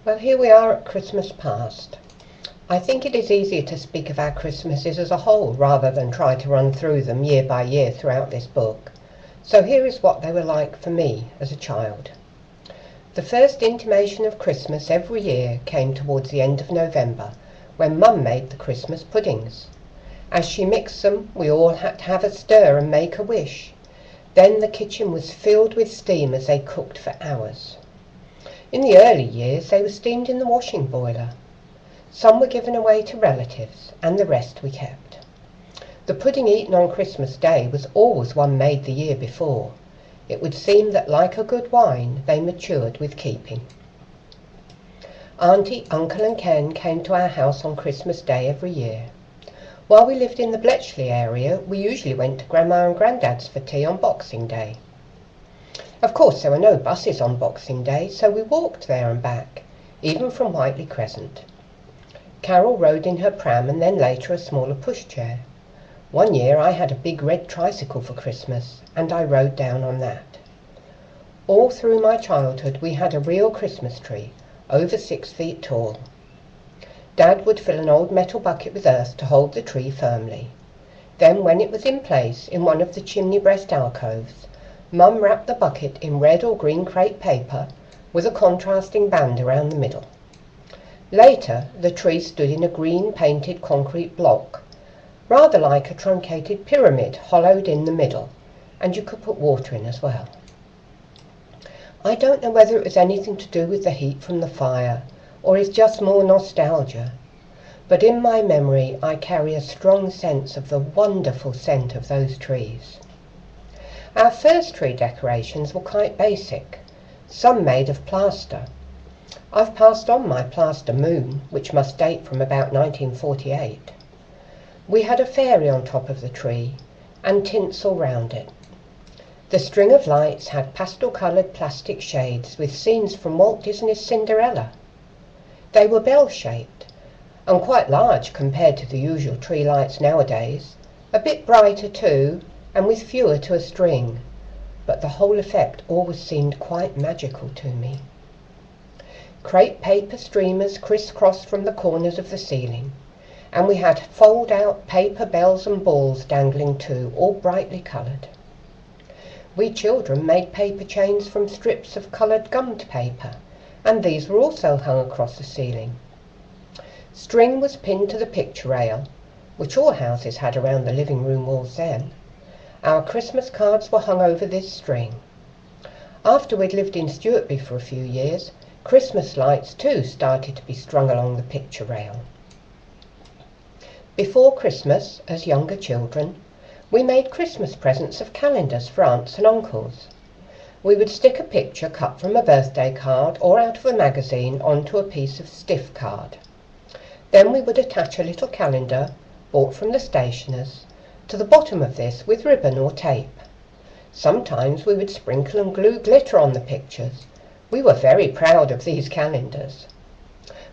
Well, here we are at Christmas past. I think it is easier to speak of our Christmases as a whole rather than try to run through them year by year throughout this book. So here is what they were like for me as a child. The first intimation of Christmas every year came towards the end of November, when Mum made the Christmas puddings. As she mixed them, we all had to have a stir and make a wish. Then the kitchen was filled with steam as they cooked for hours. In the early years they were steamed in the washing boiler. Some were given away to relatives, and the rest we kept. The pudding eaten on Christmas Day was always one made the year before. It would seem that, like a good wine, they matured with keeping. Auntie, Uncle and Ken came to our house on Christmas Day every year. While we lived in the Bletchley area, we usually went to Grandma and Grandad's for tea on Boxing Day. Of course, there were no buses on Boxing Day, so we walked there and back, even from Whiteley Crescent. Carol rode in her pram and then later a smaller pushchair. One year I had a big red tricycle for Christmas, and I rode down on that. All through my childhood we had a real Christmas tree, over 6 feet tall. Dad would fill an old metal bucket with earth to hold the tree firmly. Then, when it was in place in one of the chimney breast alcoves, Mum wrapped the bucket in red or green crepe paper with a contrasting band around the middle. Later, the tree stood in a green painted concrete block, rather like a truncated pyramid hollowed in the middle, and you could put water in as well. I don't know whether it was anything to do with the heat from the fire, or is just more nostalgia, but in my memory I carry a strong sense of the wonderful scent of those trees. Our first tree decorations were quite basic, some made of plaster. I've passed on my plaster moon, which must date from about 1948. We had a fairy on top of the tree, and tinsel round it. The string of lights had pastel-coloured plastic shades with scenes from Walt Disney's Cinderella. They were bell-shaped, and quite large compared to the usual tree lights nowadays, a bit brighter too, and with fewer to a string, but the whole effect always seemed quite magical to me. Crepe paper streamers criss-crossed from the corners of the ceiling, and we had fold-out paper bells and balls dangling too, all brightly coloured. We children made paper chains from strips of coloured gummed paper, and these were also hung across the ceiling. String was pinned to the picture rail, which all houses had around the living room walls then. Our Christmas cards were hung over this string. After we'd lived in Stuartby for a few years, Christmas lights too started to be strung along the picture rail. Before Christmas, as younger children, we made Christmas presents of calendars for aunts and uncles. We would stick a picture cut from a birthday card or out of a magazine onto a piece of stiff card. Then we would attach a little calendar, bought from the stationer's, to the bottom of this with ribbon or tape. Sometimes we would sprinkle and glue glitter on the pictures. We were very proud of these calendars.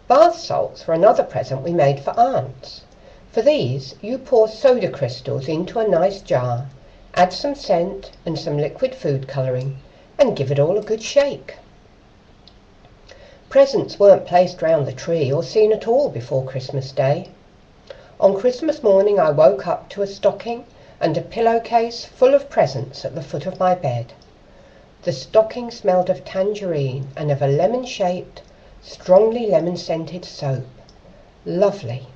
Bath salts were another present we made for aunts. For these, you pour soda crystals into a nice jar, add some scent and some liquid food colouring, and give it all a good shake. Presents weren't placed round the tree or seen at all before Christmas Day. On Christmas morning I woke up to a stocking and a pillowcase full of presents at the foot of my bed. The stocking smelled of tangerine and of a lemon-shaped, strongly lemon-scented soap. Lovely.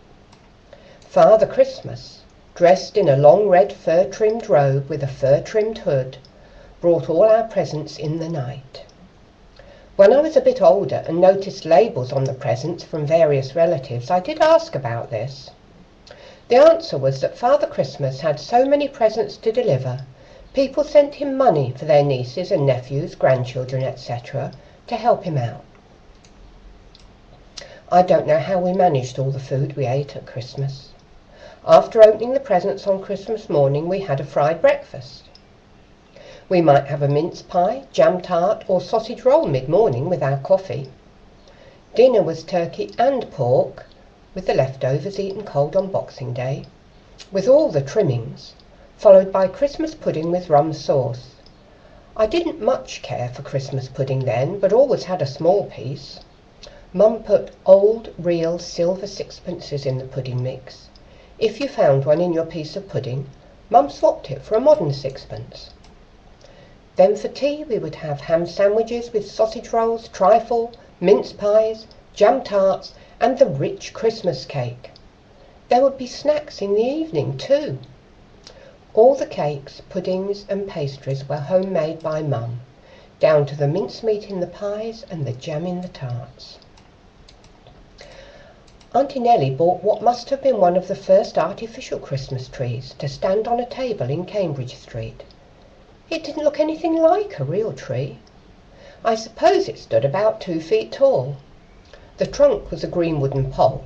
Father Christmas, dressed in a long red fur-trimmed robe with a fur-trimmed hood, brought all our presents in the night. When I was a bit older and noticed labels on the presents from various relatives, I did ask about this. The answer was that Father Christmas had so many presents to deliver, people sent him money for their nieces and nephews, grandchildren, etc., to help him out. I don't know how we managed all the food we ate at Christmas. After opening the presents on Christmas morning, we had a fried breakfast. We might have a mince pie, jam tart or sausage roll mid-morning with our coffee. Dinner was turkey and pork, with the leftovers eaten cold on Boxing Day, with all the trimmings, followed by Christmas pudding with rum sauce. I didn't much care for Christmas pudding then, but always had a small piece. Mum put old, real silver sixpences in the pudding mix. If you found one in your piece of pudding, Mum swapped it for a modern sixpence. Then for tea we would have ham sandwiches with sausage rolls, trifle, mince pies, jam tarts, and the rich Christmas cake. There would be snacks in the evening too. All the cakes, puddings and pastries were homemade by Mum, down to the mincemeat in the pies and the jam in the tarts. Auntie Nellie bought what must have been one of the first artificial Christmas trees to stand on a table in Cambridge Street. It didn't look anything like a real tree. I suppose it stood about 2 feet tall. The trunk was a green wooden pole.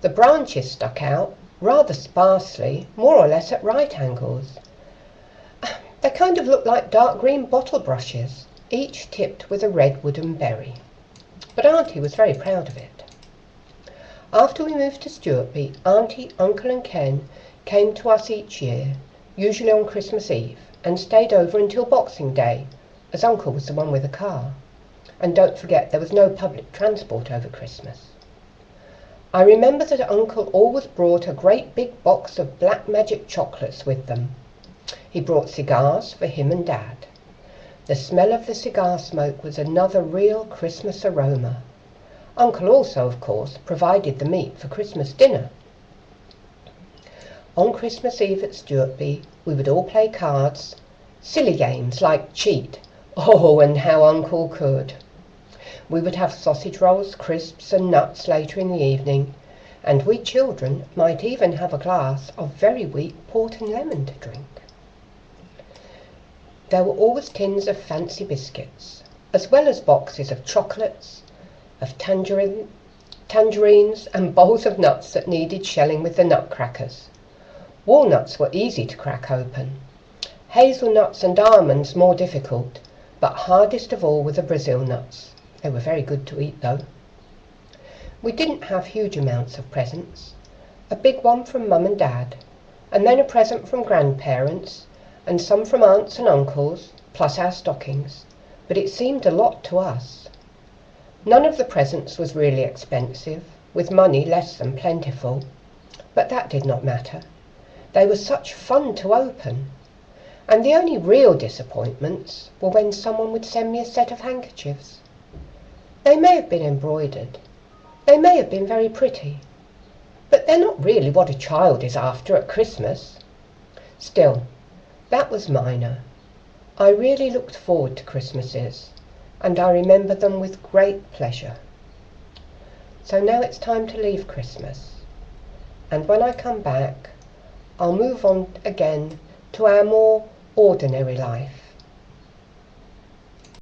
The branches stuck out rather sparsely, more or less at right angles. They kind of looked like dark green bottle brushes, each tipped with a red wooden berry. But Auntie was very proud of it. After we moved to Stuartby, Auntie, Uncle and Ken came to us each year, usually on Christmas Eve, and stayed over until Boxing Day, as Uncle was the one with a car. And don't forget, there was no public transport over Christmas. I remember that Uncle always brought a great big box of black magic chocolates with them. He brought cigars for him and Dad. The smell of the cigar smoke was another real Christmas aroma. Uncle also, of course, provided the meat for Christmas dinner. On Christmas Eve at Stuartby, we would all play cards, silly games like cheat. Oh, and how Uncle could! We would have sausage rolls, crisps and nuts later in the evening, and we children might even have a glass of very weak port and lemon to drink. There were always tins of fancy biscuits, as well as boxes of chocolates, of tangerines and bowls of nuts that needed shelling with the nutcrackers. Walnuts were easy to crack open. Hazelnuts and almonds more difficult, but hardest of all were the Brazil nuts. They were very good to eat though. We didn't have huge amounts of presents. A big one from Mum and Dad, and then a present from grandparents, and some from aunts and uncles, plus our stockings, but it seemed a lot to us. None of the presents was really expensive, with money less than plentiful, but that did not matter. They were such fun to open, and the only real disappointments were when someone would send me a set of handkerchiefs. They may have been embroidered, they may have been very pretty, but they're not really what a child is after at Christmas. Still, that was minor. I really looked forward to Christmases, and I remember them with great pleasure. So now it's time to leave Christmas, and when I come back, I'll move on again to our more ordinary life.